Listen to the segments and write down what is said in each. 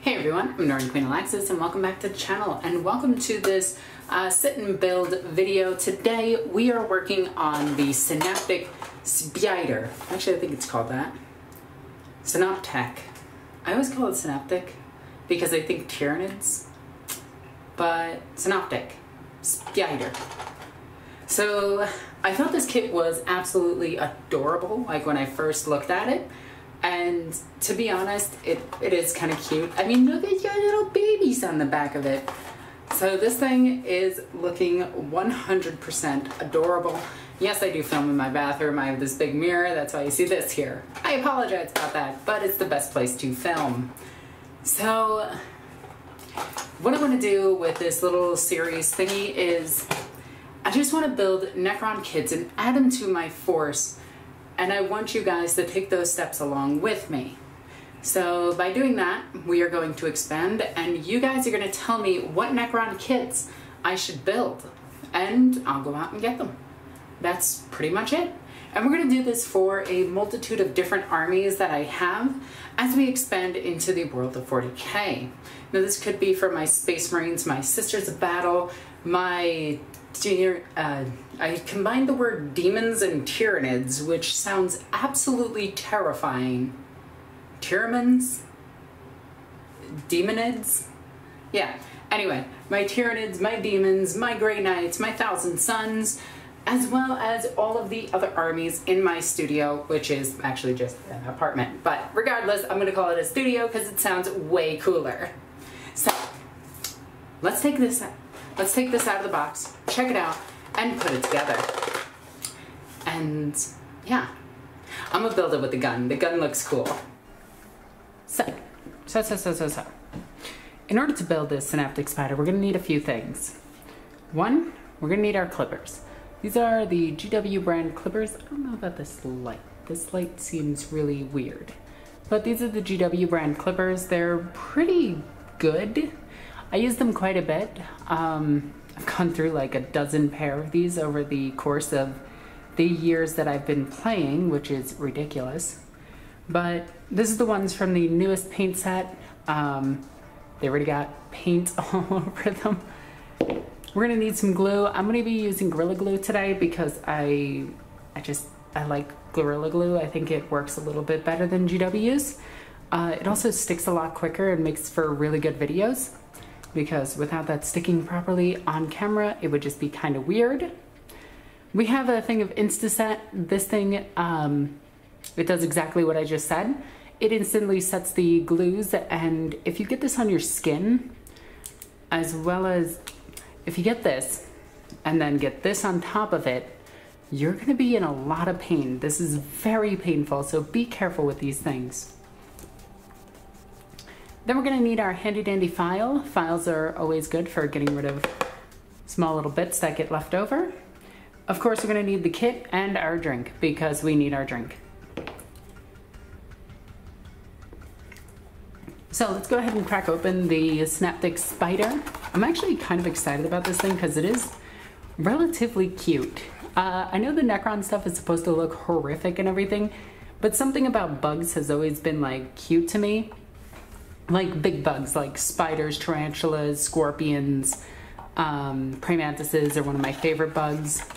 Hey everyone, I'm NornQueenAlexis and welcome back to the channel and welcome to this sit and build video. Today we are working on the Canoptek Spyder. Actually I think it's called that. Canoptek. I always call it Canoptek because I think Tyranids, but Canoptek Spyder. So I thought this kit was absolutely adorable, like when I first looked at it. And to be honest, it is kind of cute. I mean, look at your little babies on the back of it. So this thing is looking 100% adorable. Yes, I do film in my bathroom. I have this big mirror. That's why you see this here. I apologize about that, but it's the best place to film. So what I want to do with this little series thingy is I just want to build Necron kits and add them to my force. And I want you guys to take those steps along with me. So by doing that, we are going to expand and you guys are going to tell me what Necron kits I should build. And I'll go out and get them. That's pretty much it. And we're going to do this for a multitude of different armies that I have as we expand into the world of 40k. Now this could be for my Space Marines, my Sisters of Battle, my I combined the word Demons and Tyranids, which sounds absolutely terrifying. Tyranids? Demonids? Yeah. Anyway, my Tyranids, my Demons, my Grey Knights, my Thousand Sons, as well as all of the other armies in my studio, which is actually just an apartment. But regardless, I'm going to call it a studio because it sounds way cooler. So, let's take this out. Let's take this out of the box, check it out, and put it together. And yeah, I'm gonna build it with the gun. The gun looks cool. So. In order to build this Canoptek Spyder, we're gonna need a few things. One, we're gonna need our clippers. These are the GW brand clippers. I don't know about this light. This light seems really weird. But these are the GW brand clippers. They're pretty good. I use them quite a bit. I've gone through like a dozen pair of these over the course of the years that I've been playing, which is ridiculous. But this is the ones from the newest paint set. They already got paint all over them. We're gonna need some glue. I'm gonna be using Gorilla Glue today because I like Gorilla Glue. I think it works a little bit better than GW's. It also sticks a lot quicker and makes for really good videos, because without that sticking properly on camera, it would just be kind of weird. We have a thing of Instaset. This thing, it does exactly what I just said. It instantly sets the glues, and if you get this on your skin, as well as if you get this, and then get this on top of it, you're gonna be in a lot of pain. This is very painful, so be careful with these things. Then we're going to need our handy dandy file. Files are always good for getting rid of small little bits that get left over. Of course, we're going to need the kit and our drink because we need our drink. So let's go ahead and crack open the Canoptek Spyder. I'm actually kind of excited about this thing because it is relatively cute. I know the Necron stuff is supposed to look horrific and everything, but something about bugs has always been like cute to me. Like big bugs, like spiders, tarantulas, scorpions, praying mantises are one of my favorite bugs.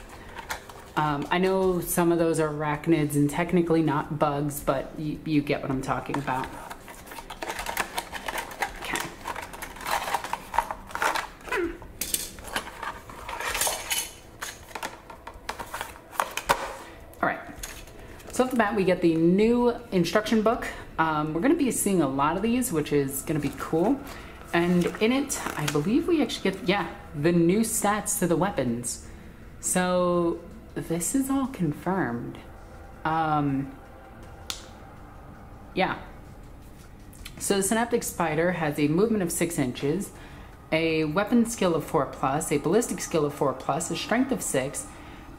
I know some of those are arachnids and technically not bugs, but you get what I'm talking about. Okay. All right. So off the bat, we get the new instruction book. We're going to be seeing a lot of these, which is going to be cool. And in it, I believe we actually get, yeah, the new stats to the weapons. So this is all confirmed. Yeah. So the Canoptek Spyder has a movement of 6 inches, a weapon skill of 4+, a ballistic skill of 4+, a strength of 6,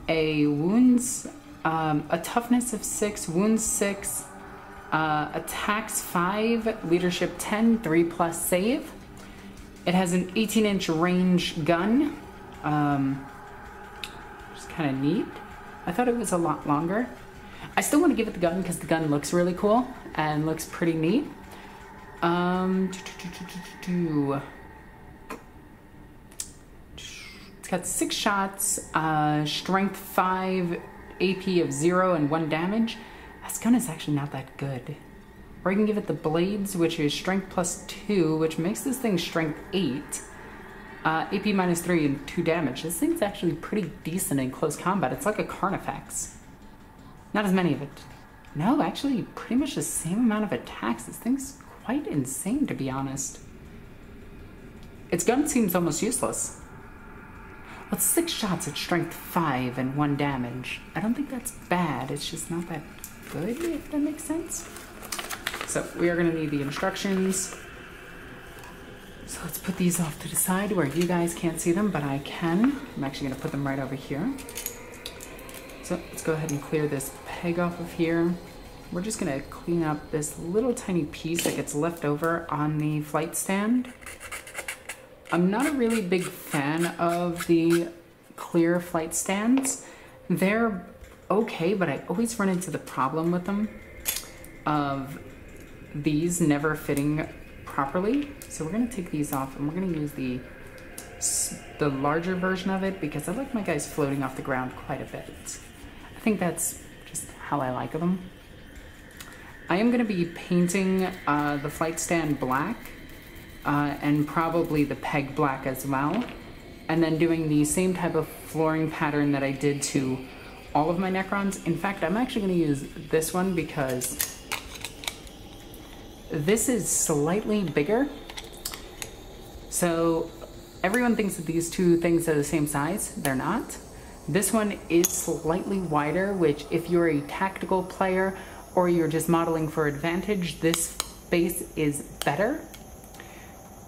a wounds, a toughness of 6, wounds 6, attacks 5, leadership 10, 3+ save. It has an 18-inch range gun, which is kind of neat. I thought it was a lot longer. I still want to give it the gun because the gun looks really cool and looks pretty neat. It's got 6 shots, strength 5, AP of 0 and 1 damage. This gun is actually not that good. Or I can give it the blades, which is strength plus 2, which makes this thing strength 8. AP minus 3 and 2 damage. This thing's actually pretty decent in close combat. It's like a Carnifex. Not as many of it. No, actually pretty much the same amount of attacks. This thing's quite insane, to be honest. Its gun seems almost useless. Well, it's 6 shots at strength 5 and 1 damage. I don't think that's bad. It's just not that good, if that makes sense. So we are going to need the instructions. So let's put these off to the side where you guys can't see them, but I can. I'm actually going to put them right over here. So let's go ahead and clear this peg off of here. We're just going to clean up this little tiny piece that gets left over on the flight stand. I'm not a really big fan of the clear flight stands. They're okay, but I always run into the problem with them of these never fitting properly. So we're going to take these off and we're going to use the larger version of it because I like my guys floating off the ground quite a bit. I think that's just how I like them. I am going to be painting the flight stand black and probably the peg black as well, and then doing the same type of flooring pattern that I did to all of my Necrons. In fact, I'm actually going to use this one because this is slightly bigger. So everyone thinks that these two things are the same size. They're not. This one is slightly wider, which if you're a tactical player or you're just modeling for advantage, this base is better.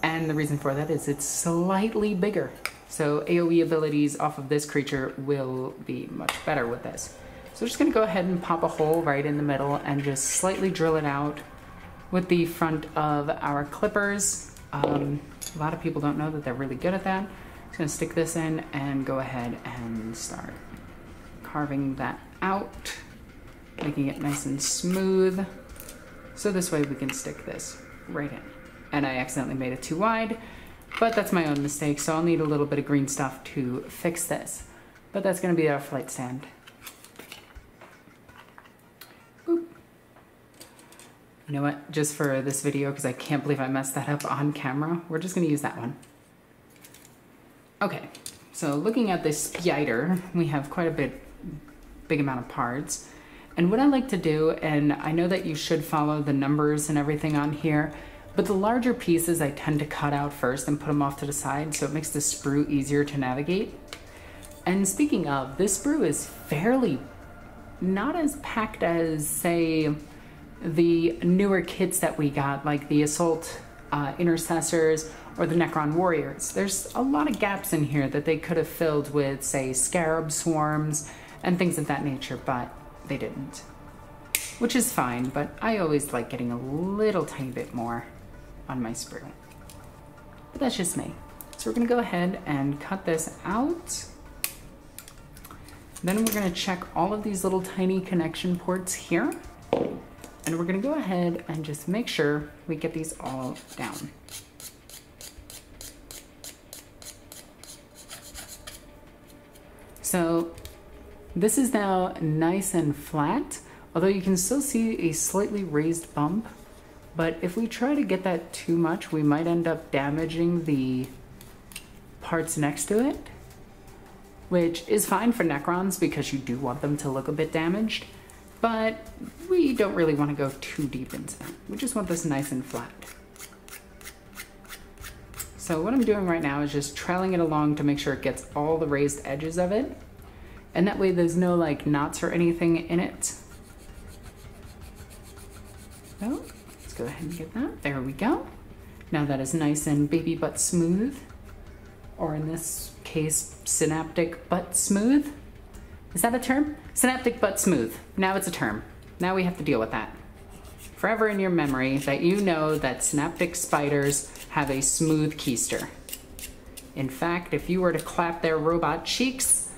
And the reason for that is it's slightly bigger. So AoE abilities off of this creature will be much better with this. So we're just gonna go ahead and pop a hole right in the middle and just slightly drill it out with the front of our clippers. A lot of people don't know that they're really good at that. Just gonna stick this in and go ahead and start carving that out, making it nice and smooth. So this way we can stick this right in. And I accidentally made it too wide, but that's my own mistake, so I'll need a little bit of green stuff to fix this. But that's gonna be our flight stand. Boop. You know what, just for this video, because I can't believe I messed that up on camera, we're just gonna use that one. Okay, so looking at this Spyder, we have quite a big amount of parts. And what I like to do, and I know that you should follow the numbers and everything on here, but the larger pieces I tend to cut out first and put them off to the side, so it makes the sprue easier to navigate. And speaking of, this sprue is fairly not as packed as, say, the newer kits that we got, like the Assault Intercessors or the Necron Warriors. There's a lot of gaps in here that they could have filled with, say, Scarab Swarms and things of that nature, but they didn't. Which is fine, but I always like getting a little tiny bit more on my sprue. But that's just me. So we're gonna go ahead and cut this out. Then we're gonna check all of these little tiny connection ports here. And we're gonna go ahead and just make sure we get these all down. So this is now nice and flat, although you can still see a slightly raised bump. But if we try to get that too much, we might end up damaging the parts next to it, which is fine for Necrons because you do want them to look a bit damaged, but we don't really want to go too deep into that. We just want this nice and flat. So what I'm doing right now is just trailing it along to make sure it gets all the raised edges of it, and that way there's no like knots or anything in it. So let's go ahead and get that. There we go. Now that is nice and baby butt smooth, or in this case, synaptic butt smooth. Is that a term? Synaptic butt smooth. Now it's a term. Now we have to deal with that. Forever in your memory that you know that synaptic spiders have a smooth keister. In fact, if you were to clap their robot cheeks,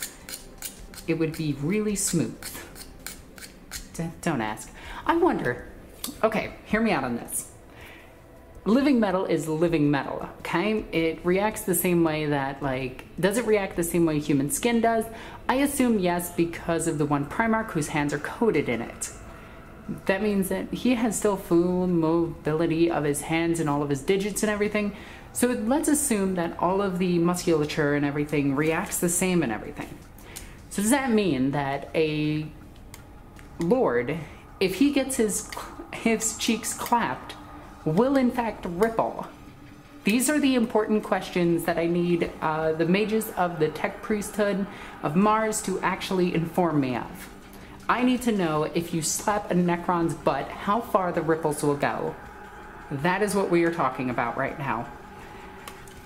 it would be really smooth. Don't ask. I wonder, okay, hear me out on this. living metal is living metal, okay? It reacts the same way that, like, does it react the same way human skin does? I assume yes, because of the one Primarch whose hands are coated in it. That means that he has still full mobility of his hands and all of his digits and everything. So let's assume that all of the musculature and everything reacts the same and everything. So does that mean that a lord, if he gets his cheeks clapped, will in fact ripple? These are the important questions that I need the mages of the tech priesthood of Mars to actually inform me of. I need to know, if you slap a Necron's butt, how far the ripples will go. That is what we are talking about right now.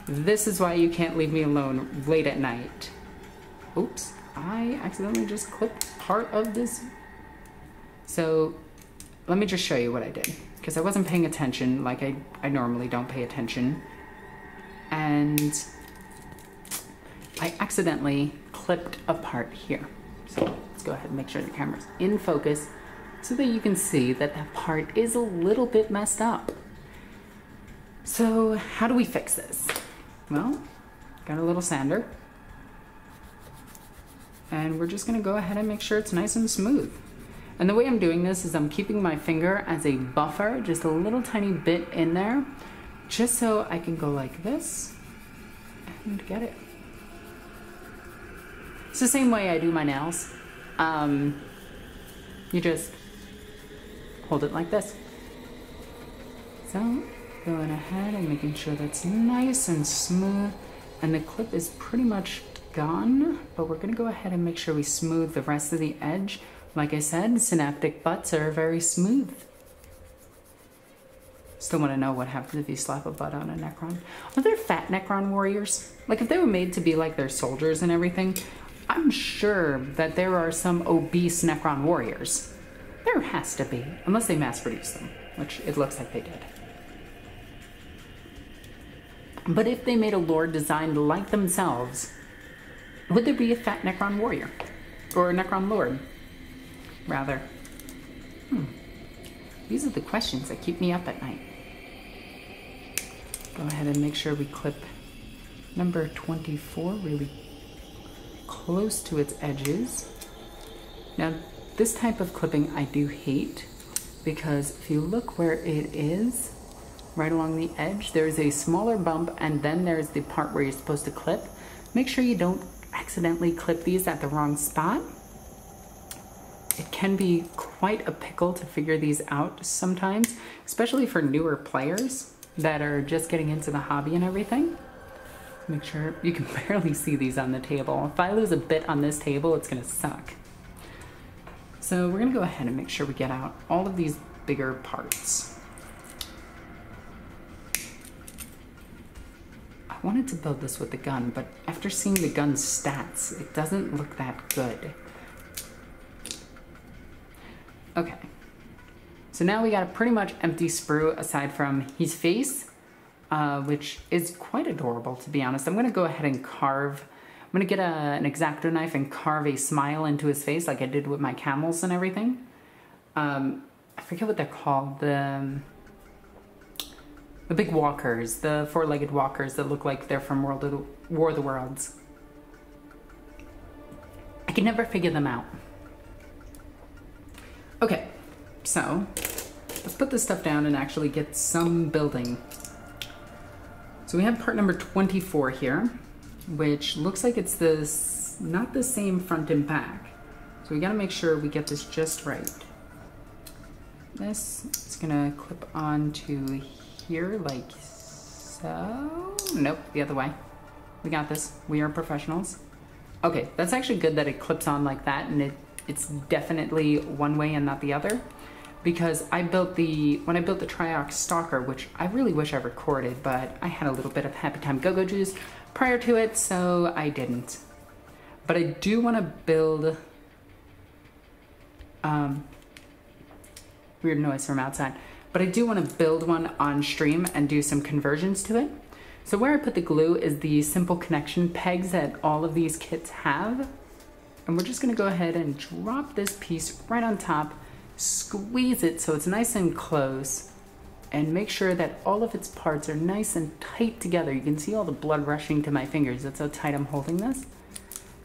This is why you can't leave me alone late at night. Oops, I accidentally just clipped part of this. So let me just show you what I did, because I wasn't paying attention like I normally don't pay attention. And I accidentally clipped a part here. So let's go ahead and make sure the camera's in focus so that you can see that that part is a little bit messed up. So how do we fix this? Well, got a little sander. And we're just gonna go ahead and make sure it's nice and smooth. And the way I'm doing this is I'm keeping my finger as a buffer, just a little tiny bit in there, just so I can go like this and get it. It's the same way I do my nails. You just hold it like this. So, going ahead and making sure that's nice and smooth. And the clip is pretty much gone, but we're gonna go ahead and make sure we smooth the rest of the edge. Like I said, synaptic butts are very smooth. Still want to know what happens if you slap a butt on a Necron. Are there fat Necron warriors? Like, if they were made to be like their soldiers and everything, I'm sure that there are some obese Necron warriors. There has to be, unless they mass produce them, which it looks like they did. But if they made a lord designed like themselves, would there be a fat Necron warrior? Or a Necron lord, rather? These are the questions that keep me up at night. Go ahead and make sure we clip number 24 really close to its edges. Now, this type of clipping I do hate, because if you look where it is, right along the edge, there's a smaller bump, and then there's the part where you're supposed to clip. Make sure you don't accidentally clip these at the wrong spot. It can be quite a pickle to figure these out sometimes, especially for newer players that are just getting into the hobby and everything. Make sure you can barely see these on the table. If I lose a bit on this table, it's gonna suck. So we're gonna go ahead and make sure we get out all of these bigger parts. I wanted to build this with the gun, but after seeing the gun's stats, it doesn't look that good. Okay, so now we got a pretty much empty sprue aside from his face, which is quite adorable, to be honest. I'm gonna go ahead and carve, I'm gonna get an X-Acto knife and carve a smile into his face like I did with my camels and everything. I forget what they're called, the big walkers, the four-legged walkers that look like they're from War of the Worlds. I can never figure them out. Okay, so let's put this stuff down and actually get some building. So we have part number 24 here, which looks like it's not the same front and back. So we gotta make sure we get this just right. This is gonna clip onto here like so. Nope, the other way. We got this, we are professionals. Okay, that's actually good that it clips on like that, and it's definitely one way and not the other, because when I built the Triox Stalker, which I really wish I recorded, but I had a little bit of Happy Time Go-Go juice prior to it, so I didn't. But I do want to build, weird noise from outside, but I do want to build one on stream and do some conversions to it. So where I put the glue is the simple connection pegs that all of these kits have. And we're just gonna go ahead and drop this piece right on top, squeeze it so it's nice and close, and make sure that all of its parts are nice and tight together. You can see all the blood rushing to my fingers. That's how tight I'm holding this.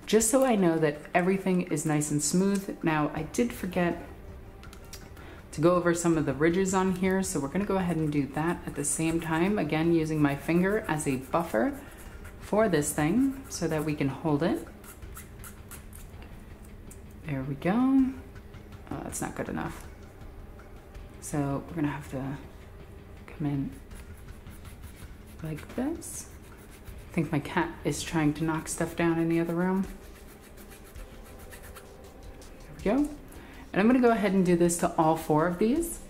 Just so I know that everything is nice and smooth. Now, I did forget to go over some of the ridges on here, so we're gonna go ahead and do that at the same time. Again, using my finger as a buffer for this thing so that we can hold it. There we go. Oh, that's not good enough. So we're gonna have to come in like this. I think my cat is trying to knock stuff down in the other room. There we go. And I'm gonna go ahead and do this to all 4 of these.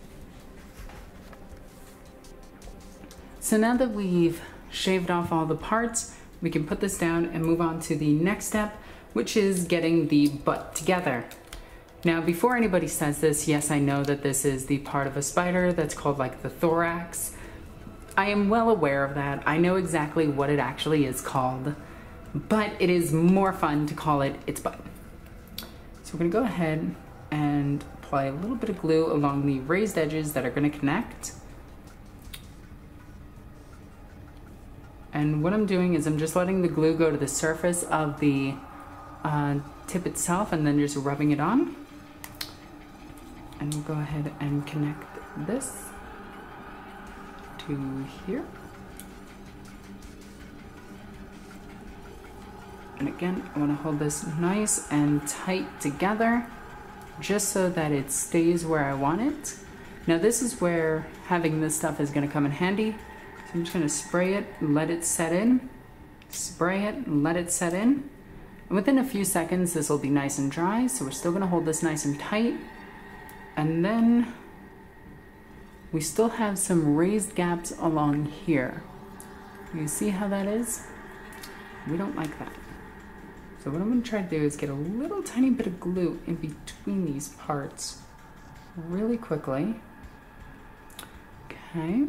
So now that we've shaved off all the parts, we can put this down and move on to the next step, which is getting the butt together. Now, before anybody says this, yes, I know that this is the part of a spider that's called like the thorax. I am well aware of that. I know exactly what it actually is called, but it is more fun to call it its butt. So we're gonna go ahead and apply a little bit of glue along the raised edges that are gonna connect. And what I'm doing is I'm just letting the glue go to the surface of the tip itself and then just rubbing it on. And we'll go ahead and connect this to here. And again, I want to hold this nice and tight together just so that it stays where I want it. Now this is where having this stuff is going to come in handy. So I'm just going to spray it, let it set in, spray it, and let it set in. And within a few seconds, this will be nice and dry. So we're still going to hold this nice and tight. And then we still have some raised gaps along here. You see how that is? We don't like that. So what I'm going to try to do is get a little tiny bit of glue in between these parts really quickly. Okay.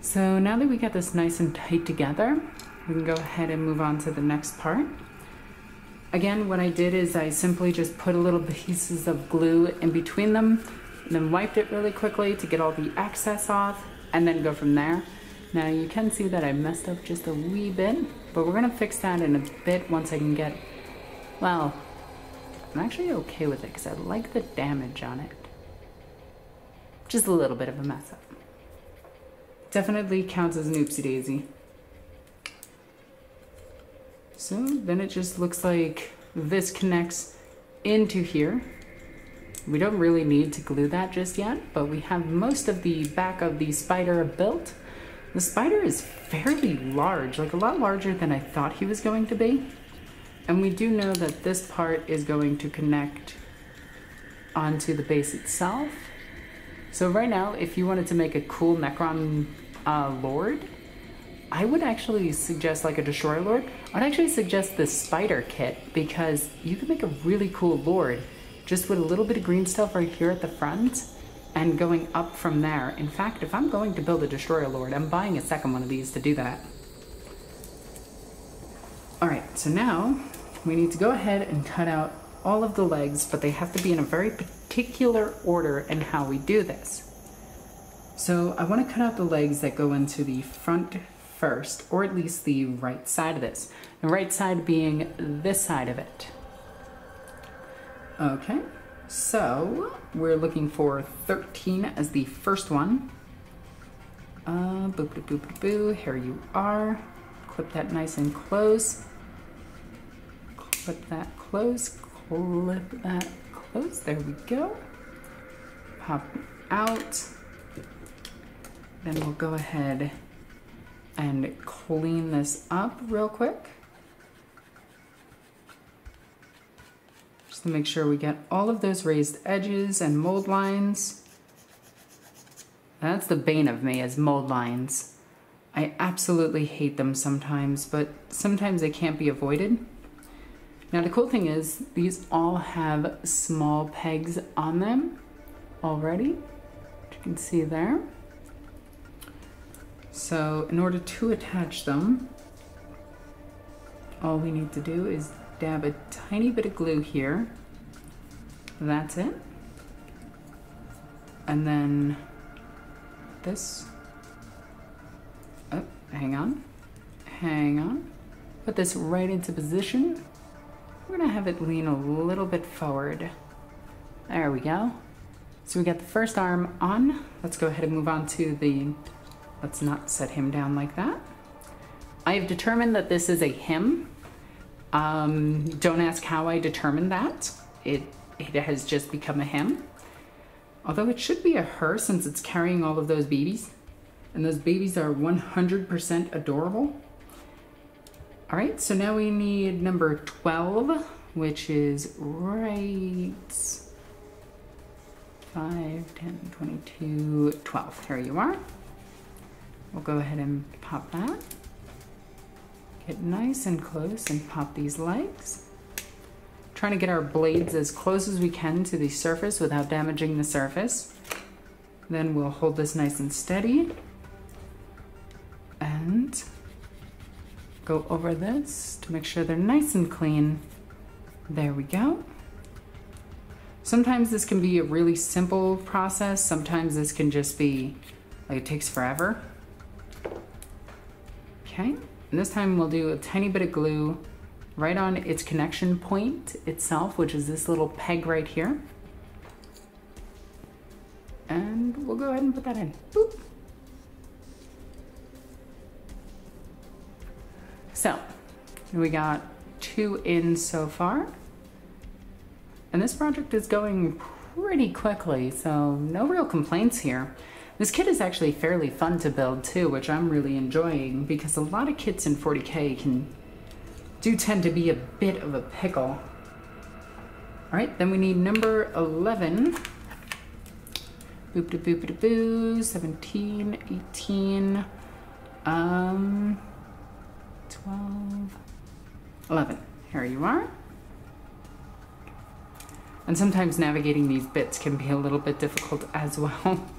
So now that we got this nice and tight together, we can go ahead and move on to the next part. Again, what I did is I simply just put a little pieces of glue in between them, and then wiped it really quickly to get all the excess off, and then go from there. Now you can see that I messed up just a wee bit, but we're gonna fix that in a bit once I can get, well, I'm actually okay with it because I like the damage on it. Just a little bit of a mess up. Definitely counts as an oopsie daisy. So then it just looks like this connects into here. We don't really need to glue that just yet, but we have most of the back of the Spyder built. The Spyder is fairly large, like a lot larger than I thought he was going to be. And we do know that this part is going to connect onto the base itself. So right now, if you wanted to make a cool Necron Lord, I would actually suggest like a Destroyer Lord. I'd actually suggest the Spyder kit because you can make a really cool Lord just with a little bit of green stuff right here at the front and going up from there. In fact, if I'm going to build a Destroyer Lord, I'm buying a second one of these to do that. All right, so now we need to go ahead and cut out all of the legs, but they have to be in a very particular order in how we do this. So I want to cut out the legs that go into the front first, or at least the right side of this. The right side being this side of it. Okay, so we're looking for 13 as the first one. Boop, boop, boop, boop, boo, here you are. Clip that nice and close. Clip that close, clip that close, there we go. Pop out. Then we'll go ahead and clean this up real quick. Just to make sure we get all of those raised edges and mold lines. That's the bane of me, is mold lines. I absolutely hate them sometimes, but sometimes they can't be avoided. Now the cool thing is, these all have small pegs on them already, which you can see there. So in order to attach them, all we need to do is dab a tiny bit of glue here. That's it. And then this. Oh, hang on. Hang on. Put this right into position. We're gonna have it lean a little bit forward. There we go. So we got the first arm on. Let's go ahead and move on to the, let's not set him down like that. I have determined that this is a him. Don't ask how I determined that. It has just become a him. Although it should be a her since it's carrying all of those babies. And those babies are 100% adorable. All right, so now we need number 12, which is right 5, 10, 22, 12. Here you are. We'll go ahead and pop that. Get nice and close and pop these legs. Trying to get our blades as close as we can to the surface without damaging the surface. Then we'll hold this nice and steady. And go over this to make sure they're nice and clean. There we go. Sometimes this can be a really simple process. Sometimes this can just be like it takes forever. Okay, and this time we'll do a tiny bit of glue right on its connection point itself, which is this little peg right here. And we'll go ahead and put that in. Boop. So we got 2 in so far. And this project is going pretty quickly, so no real complaints here. This kit is actually fairly fun to build too, which I'm really enjoying because a lot of kits in 40K do tend to be a bit of a pickle. All right, then we need number 11. Boop da boop da boo, 17, 18, 12, 11. Here you are. And sometimes navigating these bits can be a little bit difficult as well.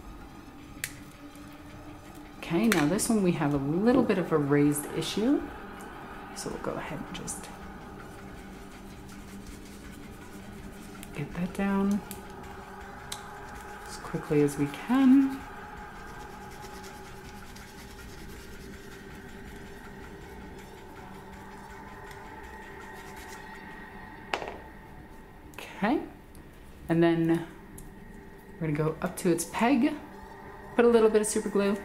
Okay, now this one we have a little bit of a raised issue. So we'll go ahead and just get that down as quickly as we can. Okay. And then we're gonna go up to its peg, put a little bit of super glue,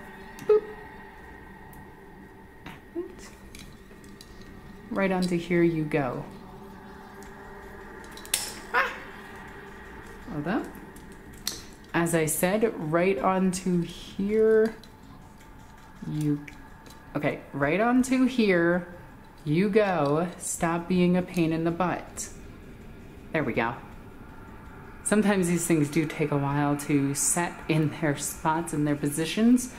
boop, and right onto here you go. Ah! Hold up. As I said, right onto here okay, right onto here you go. Stop being a pain in the butt. There we go. Sometimes these things do take a while to set in their spots and their positions.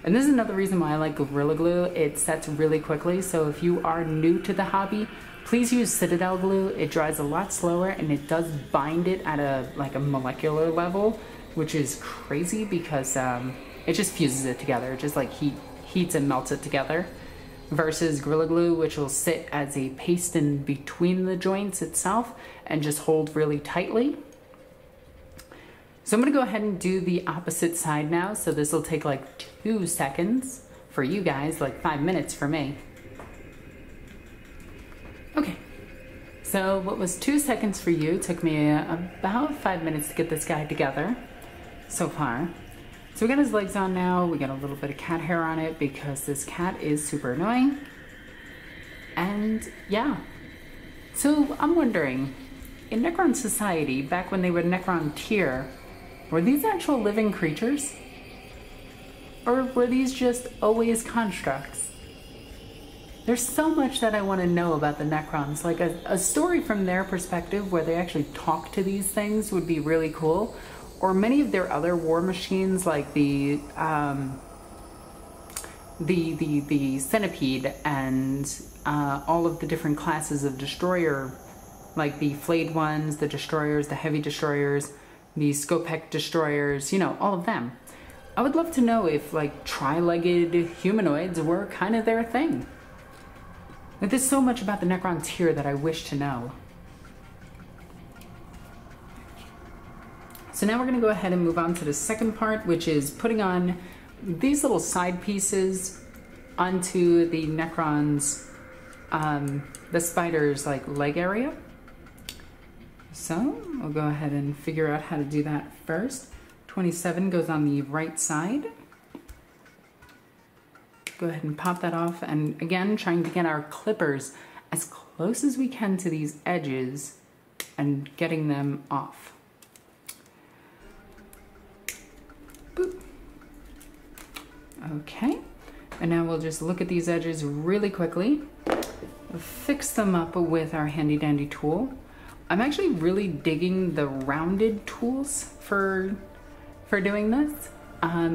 And this is another reason why I like Gorilla Glue. It sets really quickly. So if you are new to the hobby, please use Citadel glue. It dries a lot slower and it does bind it at a molecular level, which is crazy because it just fuses it together. It just like heats and melts it together. Versus Gorilla Glue, which will sit as a paste in between the joints itself and just hold really tightly. So I'm gonna go ahead and do the opposite side now. So this will take like 2 seconds for you guys, like 5 minutes for me. Okay, so what was 2 seconds for you took me about 5 minutes to get this guy together so far. So we got his legs on now. We got a little bit of cat hair on it because this cat is super annoying. And yeah, so I'm wondering, in Necron society, back when they were Necron tier, were these actual living creatures? Or were these just always constructs? There's so much that I want to know about the Necrons. Like a story from their perspective where they actually talk to these things would be really cool. Or many of their other war machines, like the centipede and all of the different classes of destroyer, like the flayed ones, the destroyers, the heavy destroyers, the Scopec destroyers, you know, all of them. I would love to know if like tri-legged humanoids were kind of their thing. Like, there's so much about the Necrons here that I wish to know. So now we're going to go ahead and move on to the second part, which is putting on these little side pieces onto the Necrons, the Spyder's like leg area. So we'll go ahead and figure out how to do that first. 27 goes on the right side. Go ahead and pop that off, and again, trying to get our clippers as close as we can to these edges and getting them off. Boop. Okay, and now we'll just look at these edges really quickly, fix them up with our handy dandy tool. I'm actually really digging the rounded tools for doing this.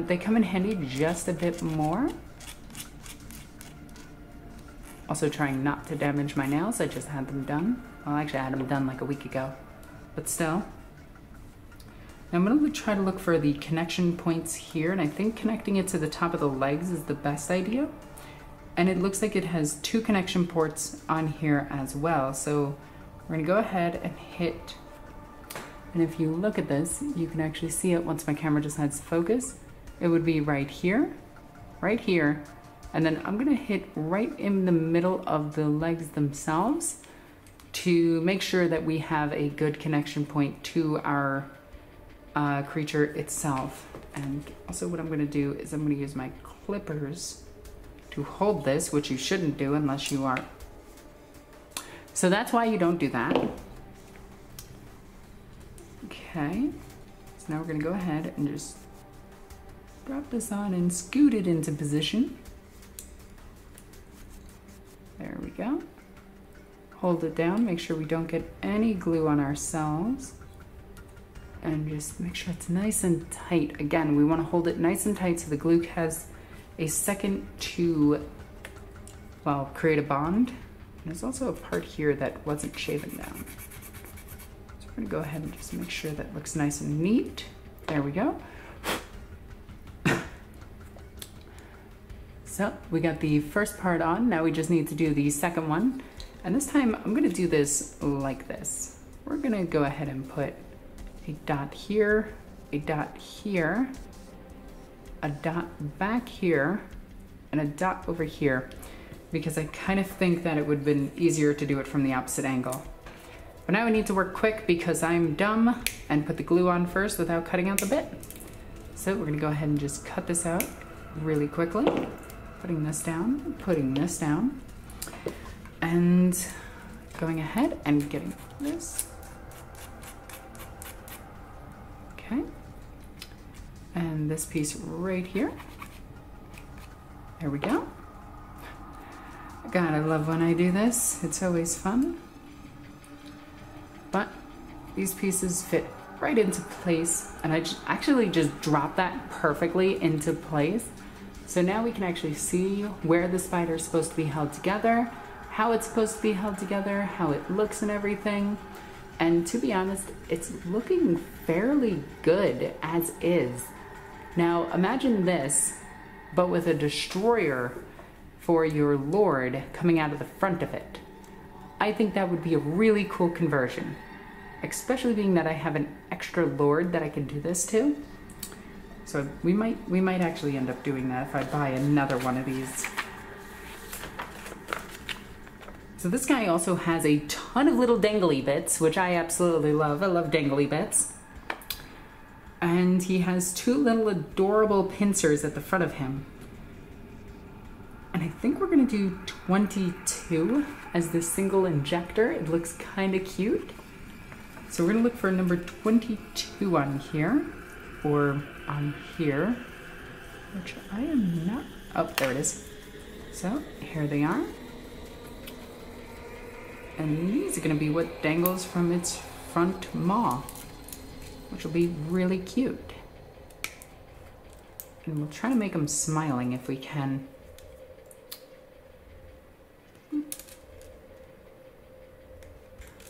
They come in handy just a bit more. Also trying not to damage my nails. I just had them done. Well, actually I had them done like a week ago, but still. Now I'm going to try to look for the connection points here, and I think connecting it to the top of the legs is the best idea. And it looks like it has 2 connection ports on here as well. So we're going to go ahead and hit, and if you look at this, you can actually see it once my camera decides to focus. It would be right here, and then I'm going to hit right in the middle of the legs themselves to make sure that we have a good connection point to our creature itself. And also what I'm going to do is I'm going to use my clippers to hold this, which you shouldn't do unless you are. So that's why you don't do that. Okay, so now we're going to go ahead and just drop this on and scoot it into position. There we go. Hold it down, make sure we don't get any glue on ourselves. And just make sure it's nice and tight. Again, we want to hold it nice and tight so the glue has a second to, well, create a bond. And there's also a part here that wasn't shaven down. So we're going to go ahead and just make sure that looks nice and neat. There we go. So we got the first part on. Now we just need to do the second one. And this time I'm going to do this like this. We're going to go ahead and put a dot here, a dot here, a dot back here, and a dot over here, because I kind of think that it would have been easier to do it from the opposite angle. But now I need to work quick because I'm dumb and put the glue on first without cutting out the bit. So we're going to go ahead and just cut this out really quickly. Putting this down, and going ahead and getting this. Okay, and this piece right here. There we go. God, I love when I do this. It's always fun. But these pieces fit right into place, and I actually just dropped that perfectly into place. So now we can actually see where the Spyder is supposed to be held together, how it's supposed to be held together, how it looks and everything. And to be honest, it's looking fairly good as is. Now imagine this, but with a destroyer for your lord coming out of the front of it. I think that would be a really cool conversion, especially being that I have an extra lord that I can do this to. So we might actually end up doing that if I buy another one of these. So this guy also has a ton of little dangly bits, which I absolutely love. I love dangly bits. And he has 2 little adorable pincers at the front of him. And I think we're gonna do 22 as the single injector. It looks kind of cute. So we're gonna look for number 22 on here, or on here, which I am not, oh, there it is. So here they are. And these are gonna be what dangles from its front maw, which will be really cute. And we'll try to make them smiling if we can.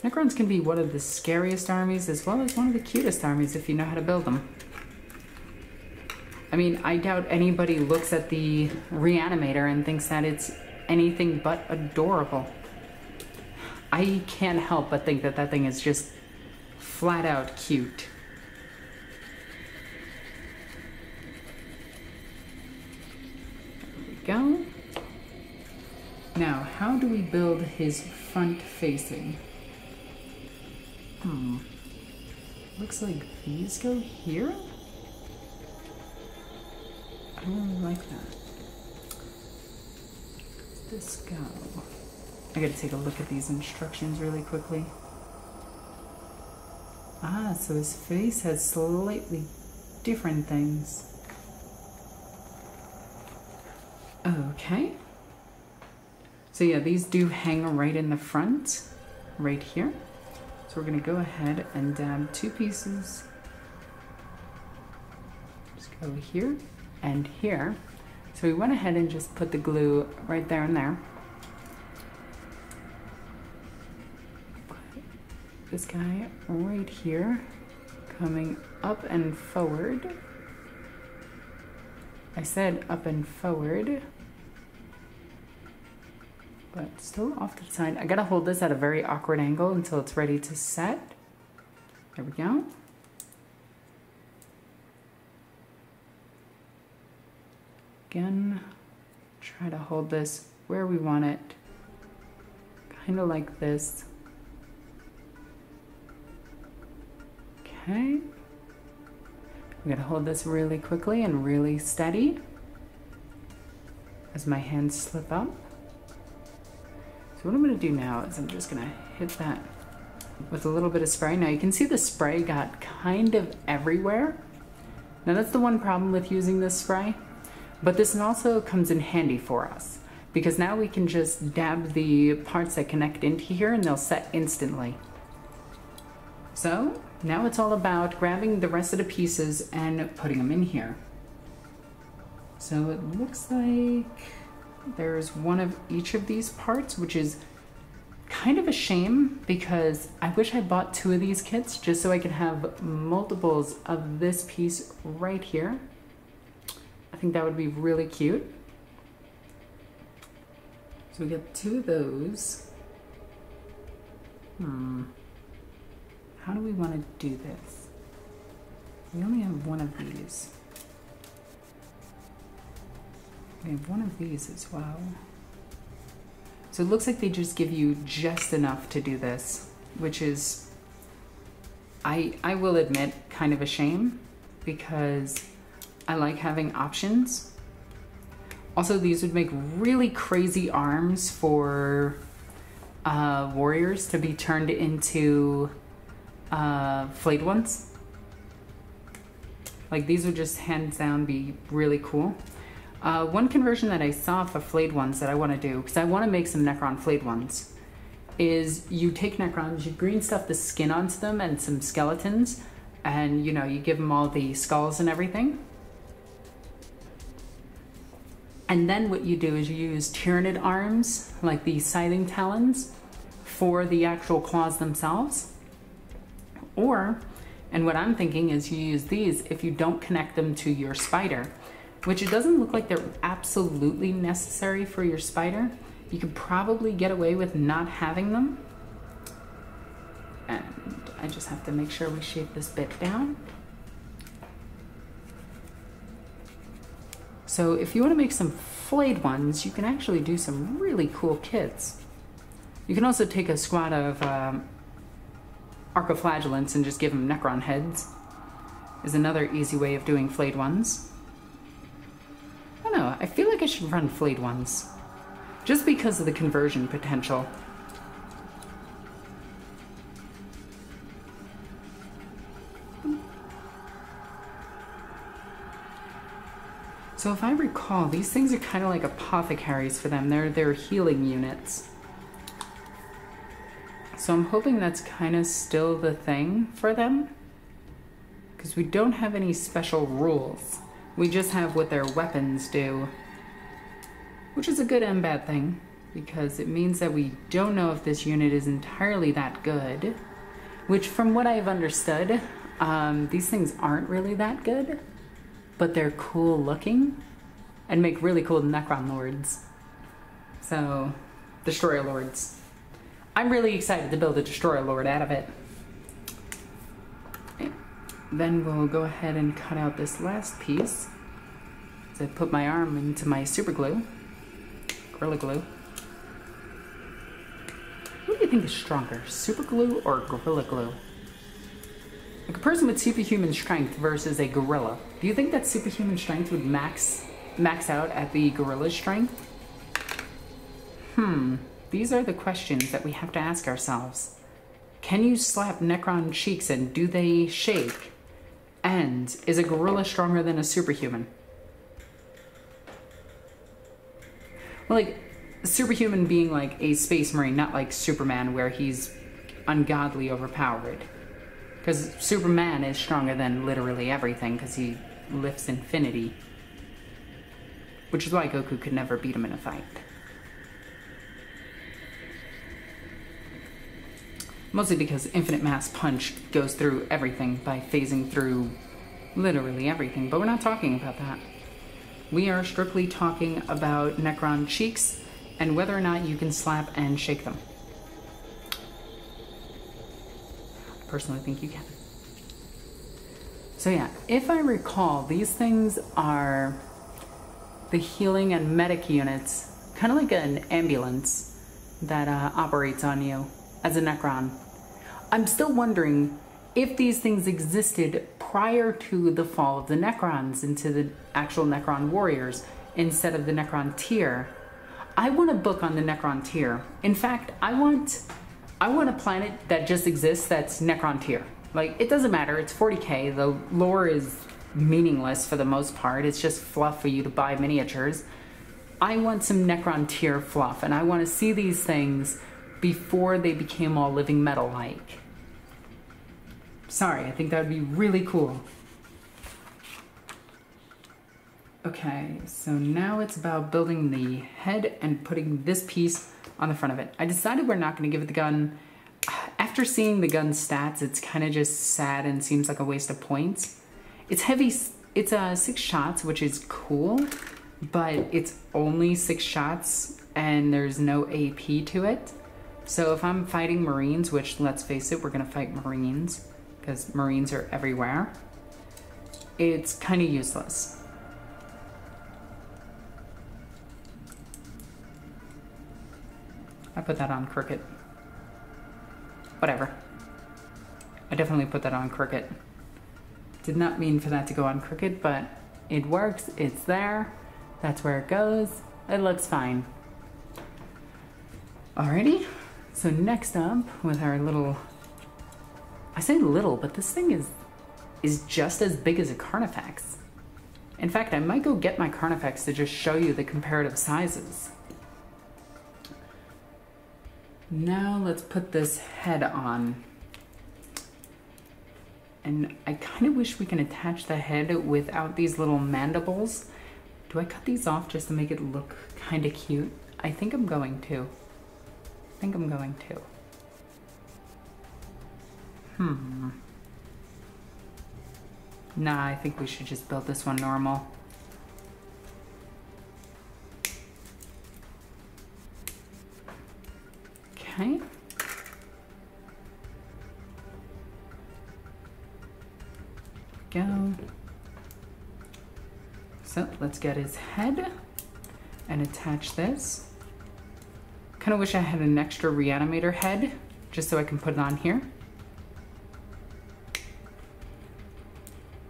Necrons can be one of the scariest armies as well as one of the cutest armies if you know how to build them. I mean, I doubt anybody looks at the Reanimator and thinks that it's anything but adorable. I can't help but think that that thing is just flat out cute. go. Now, how do we build his front facing? Looks like these go here? I don't really like that. Where's this go? I gotta take a look at these instructions really quickly. Ah, so his face has slightly different things. Okay. So yeah, these do hang right in the front, right here. So we're gonna go ahead and dab 2 pieces. Just go here and here. So we went ahead and just put the glue right there and there. Put this guy right here, coming up and forward. I said up and forward. But still off to the side. I gotta hold this at a very awkward angle until it's ready to set. There we go. Again, try to hold this where we want it. Kind of like this. Okay. I'm gonna hold this really quickly and really steady as my hands slip up. So what I'm gonna do now is I'm just gonna hit that with a little bit of spray. Now you can see the spray got kind of everywhere. Now that's the one problem with using this spray, but this also comes in handy for us because now we can just dab the parts that connect into here and they'll set instantly. So now it's all about grabbing the rest of the pieces and putting them in here. So it looks like there's one of each of these parts, which is kind of a shame because I wish I bought 2 of these kits just so I could have multiples of this piece right here. I think that would be really cute. So we get 2 of those. How do we want to do this? We only have 1 of these. We have 1 of these as well. So it looks like they just give you just enough to do this, which is, I will admit, kind of a shame because I like having options. Also, these would make really crazy arms for warriors to be turned into flayed ones. Like these would just hands down be really cool. One conversion that I saw for flayed ones that I want to do, because I want to make some Necron flayed ones, is you take Necrons, you green stuff the skin onto them and some skeletons, and you know, you give them all the skulls and everything. And then what you do is you use Tyranid arms, like the scything talons, for the actual claws themselves. Or, and what I'm thinking is you use these if you don't connect them to your Spyder, which it doesn't look like they're absolutely necessary for your Spyder. You could probably get away with not having them. And I just have to make sure we shape this bit down. So if you want to make some flayed ones, you can actually do some really cool kits. You can also take a squad of Archoflagellants and just give them Necron heads, is another easy way of doing flayed ones. I don't know, I feel like I should run flayed ones, just because of the conversion potential. So if I recall, these things are kind of like apothecaries for them. They're healing units. So I'm hoping that's kind of still the thing for them, because we don't have any special rules. We just have what their weapons do, which is a good and bad thing, because it means that we don't know if this unit is entirely that good, which from what I've understood, these things aren't really that good, but they're cool looking and make really cool Necron lords. So, Destroyer lords. I'm really excited to build a Destroyer lord out of it. Okay. Then we'll go ahead and cut out this last piece. So I put my arm into my super glue, Gorilla Glue. What do you think is stronger, super glue or Gorilla Glue? Like a person with superhuman strength versus a gorilla. Do you think that superhuman strength would max out at the gorilla's strength? These are the questions that we have to ask ourselves. Can you slap Necron cheeks and do they shake? And is a gorilla stronger than a superhuman? Well, like, superhuman being like a space marine, not like Superman where he's ungodly overpowered. Because Superman is stronger than literally everything because he lifts infinity. Which is why Goku could never beat him in a fight. Mostly because Infinite Mass Punch goes through everything by phasing through literally everything. But we're not talking about that. We are strictly talking about Necron cheeks and whether or not you can slap and shake them. I personally think you can. So yeah, if I recall, these things are the healing and medic units, kind of like an ambulance that operates on you as a Necron. I'm still wondering if these things existed prior to the fall of the Necrons into the actual Necron warriors instead of the Necron tier. I want a book on the Necron tier. In fact, I want a planet that just exists that's Necron tier. Like, it doesn't matter, it's 40k, the lore is meaningless for the most part, it's just fluff for you to buy miniatures. I want some Necron tier fluff, and I want to see these things before they became all living metal-like. Sorry, I think that would be really cool. Okay, so now it's about building the head and putting this piece on the front of it. I decided we're not going to give it the gun. After seeing the gun stats, it's kind of just sad and seems like a waste of points. It's heavy, it's 6 shots, which is cool, but it's only 6 shots and there's no AP to it. So if I'm fighting Marines, which let's face it, we're going to fight Marines, because Marines are everywhere, it's kind of useless. I put that on crooked. Whatever. I definitely put that on crooked. Did not mean for that to go on crooked, but it works, it's there, that's where it goes, it looks fine. Alrighty, so next up with our little, I say little, but this thing is just as big as a Carnifex. In fact, I might go get my Carnifex to just show you the comparative sizes. Now let's put this head on. And I kind of wish we can attach the head without these little mandibles. Do I cut these off just to make it look kind of cute? I think I'm going to. Nah, I think we should just build this one normal. Okay. Go. So let's get his head and attach this. Kind of wish I had an extra reanimator head just so I can put it on here.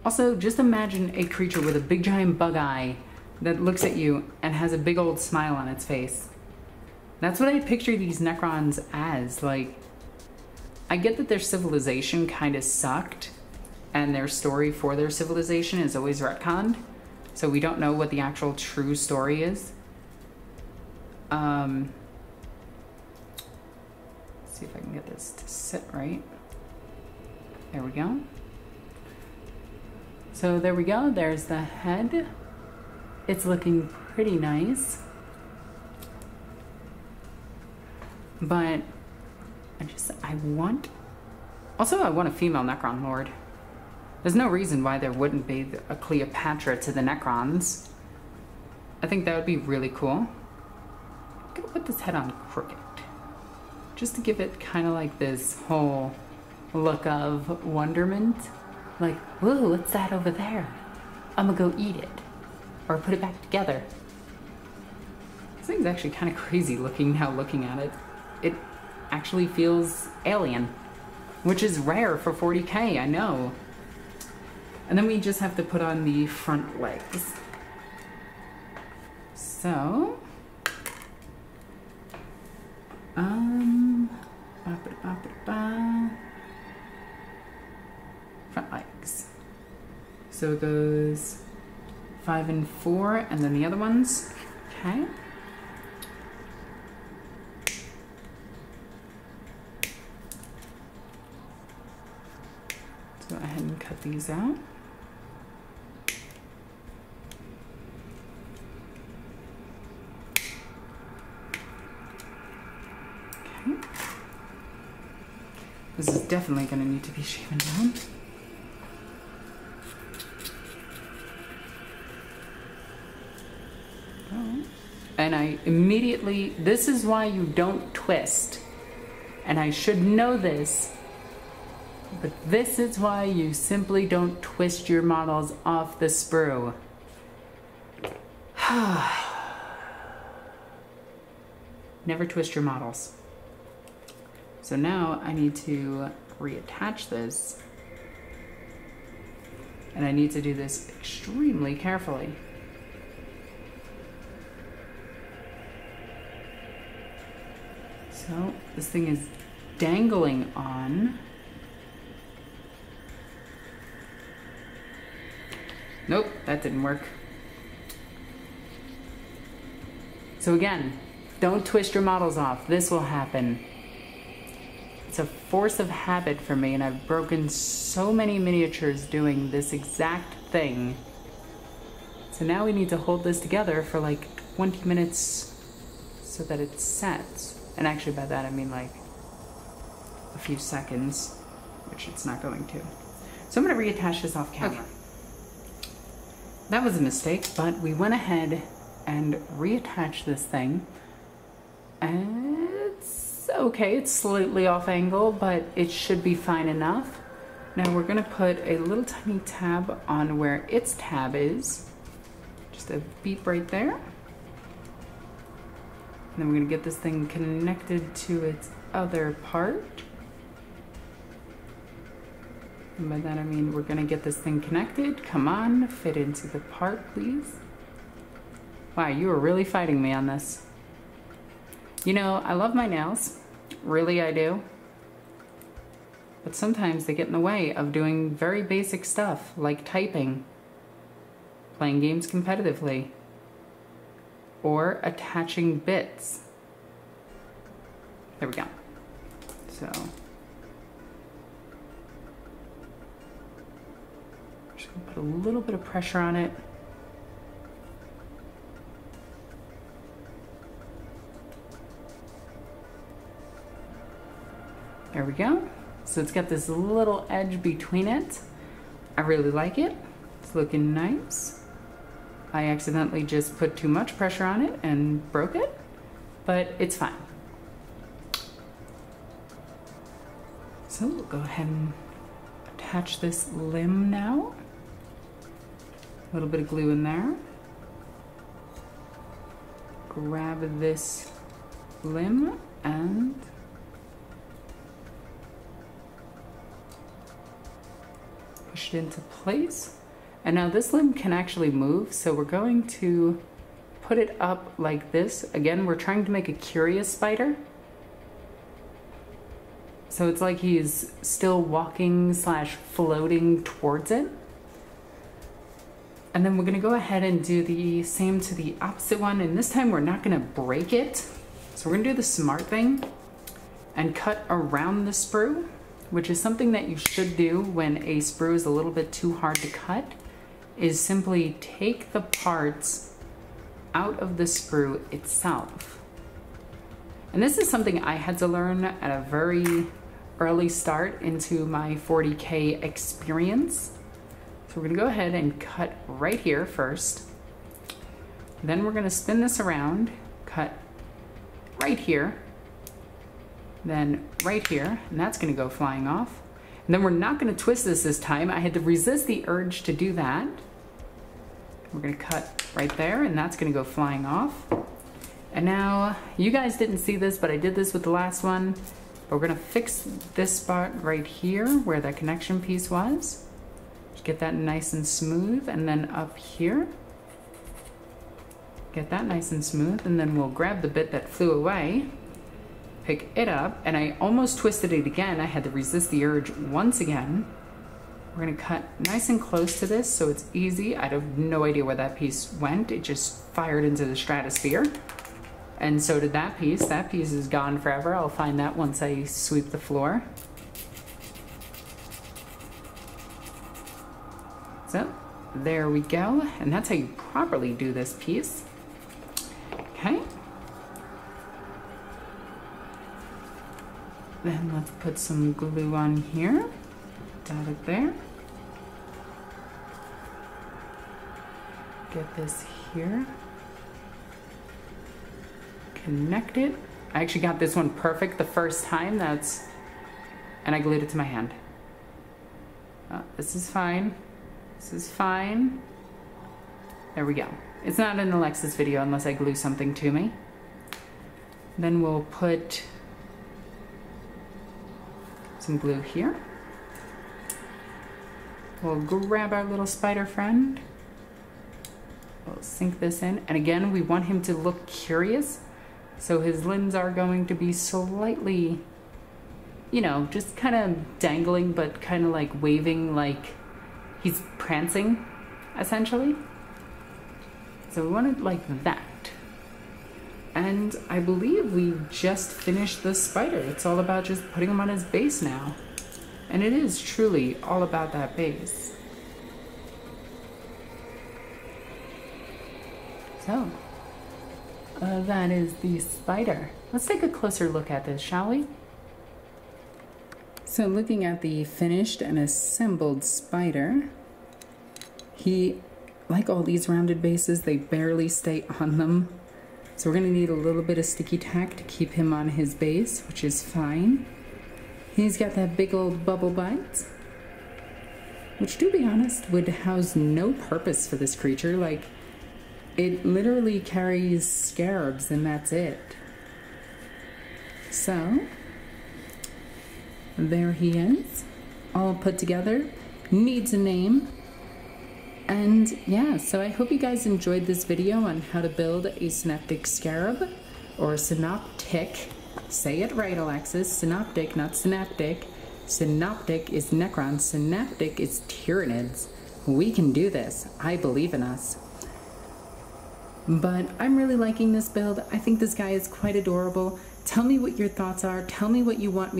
Also, just imagine a creature with a big giant bug eye that looks at you and has a big old smile on its face. That's what I picture these Necrons as. Like, I get that their civilization kind of sucked and their story for their civilization is always retconned, so we don't know what the actual true story is. Let's see if I can get this to sit right. There we go. So there we go, there's the head. It's looking pretty nice. But I want a female Necron Lord. There's no reason why there wouldn't be a Cleopatra to the Necrons. I think that would be really cool. I'm gonna put this head on crooked, just to give it kind of like this whole look of wonderment. Like, whoa, what's that over there? I'm gonna go eat it. or put it back together. This thing's actually kind of crazy looking at it. It actually feels alien, which is rare for 40K, I know. And then we just have to put on the front legs. So, front legs. So it goes 5 and 4, and then the other ones. Okay. Let's go ahead and cut these out. Okay. This is definitely going to need to be shaven down. And I immediately, this is why you don't twist. And I should know this, but this is why you simply don't twist your models off the sprue. Never twist your models. So now I need to reattach this. And I need to do this extremely carefully. So this thing is dangling on. Nope, that didn't work. So again, don't twist your models off. This will happen. It's a force of habit for me, and I've broken so many miniatures doing this exact thing. So now we need to hold this together for like 20 minutes so that it sets. And actually by that I mean like a few seconds, which it's not going to. So I'm going to reattach this off camera. Okay. That was a mistake, but we went ahead and reattached this thing. And it's okay, it's slightly off angle, but it should be fine enough. Now we're going to put a little tiny tab on where its tab is. Just a beep right there. And then we're going to get this thing connected to its other part. And by that I mean we're going to get this thing connected. Come on, fit into the part, please. Wow, you were really fighting me on this. You know, I love my nails. Really, I do. But sometimes they get in the way of doing very basic stuff, like typing, playing games competitively, or attaching bits. There we go. So, just gonna put a little bit of pressure on it. There we go. So it's got this little edge between it. I really like it. It's looking nice. I accidentally just put too much pressure on it and broke it, but it's fine. So we'll go ahead and attach this limb now. A little bit of glue in there. Grab this limb and push it into place. And now this limb can actually move, so we're going to put it up like this. Again, we're trying to make a curious spider. So it's like he's still walking slash floating towards it. And then we're gonna go ahead and do the same to the opposite one, and this time we're not gonna break it. So we're gonna do the smart thing and cut around the sprue, which is something that you should do when a sprue is a little bit too hard to cut, is simply take the parts out of the sprue itself. And this is something I had to learn at a very early start into my 40K experience. So we're gonna go ahead and cut right here first. Then we're gonna spin this around, cut right here, then right here, and that's gonna go flying off. And then we're not gonna twist this time. I had to resist the urge to do that. We're gonna cut right there, and that's gonna go flying off. And now, you guys didn't see this, but I did this with the last one. But we're gonna fix this spot right here where that connection piece was. Get that nice and smooth, and then up here. Get that nice and smooth, and then we'll grab the bit that flew away, pick it up, and I almost twisted it again. I had to resist the urge once again. We're gonna cut nice and close to this so it's easy. I have no idea where that piece went. It just fired into the stratosphere. And so did that piece. That piece is gone forever. I'll find that once I sweep the floor. So, there we go. And that's how you properly do this piece. Okay. Then let's put some glue on here. Dot it there. Get this here. Connect it. I actually got this one perfect the first time. And I glued it to my hand. This is fine. This is fine. There we go. It's not an Alexis video unless I glue something to me. Then we'll put some glue here. We'll grab our little spider friend. We'll sink this in. And again, we want him to look curious. So his limbs are going to be slightly, you know, just kind of dangling, but kind of like waving, like he's prancing, essentially. So we want it like that. And I believe we just finished the spider. It's all about just putting him on his base now. And it is truly all about that base. So, that is the spider. Let's take a closer look at this, shall we? So looking at the finished and assembled spider, he, like all these rounded bases, they barely stay on them. So we're gonna need a little bit of sticky tack to keep him on his base, which is fine. He's got that big old bubble bite, which, to be honest, would house no purpose for this creature. Like, it literally carries scarabs and that's it. So, there he is, all put together, needs a name. And yeah, so I hope you guys enjoyed this video on how to build a synaptic scarab, or synoptic. Say it right, Alexis. Synoptic, not synaptic. Synoptic is Necron. Synaptic is Tyranids. We can do this. I believe in us. But I'm really liking this build. I think this guy is quite adorable. Tell me what your thoughts are. Tell me what you want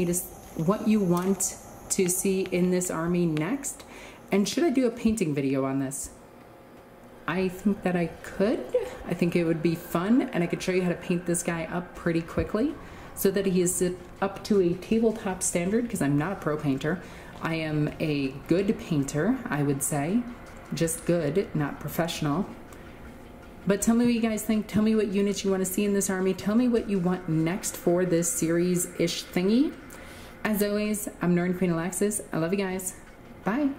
to see in this army next. And should I do a painting video on this? I think that I could. I think it would be fun, and I could show you how to paint this guy up pretty quickly so that he is up to a tabletop standard, because I'm not a pro painter. I am a good painter, I would say. Just good, not professional. But tell me what you guys think. Tell me what units you want to see in this army. Tell me what you want next for this series-ish thingy. As always, I'm NornQueenAlexis. I love you guys. Bye.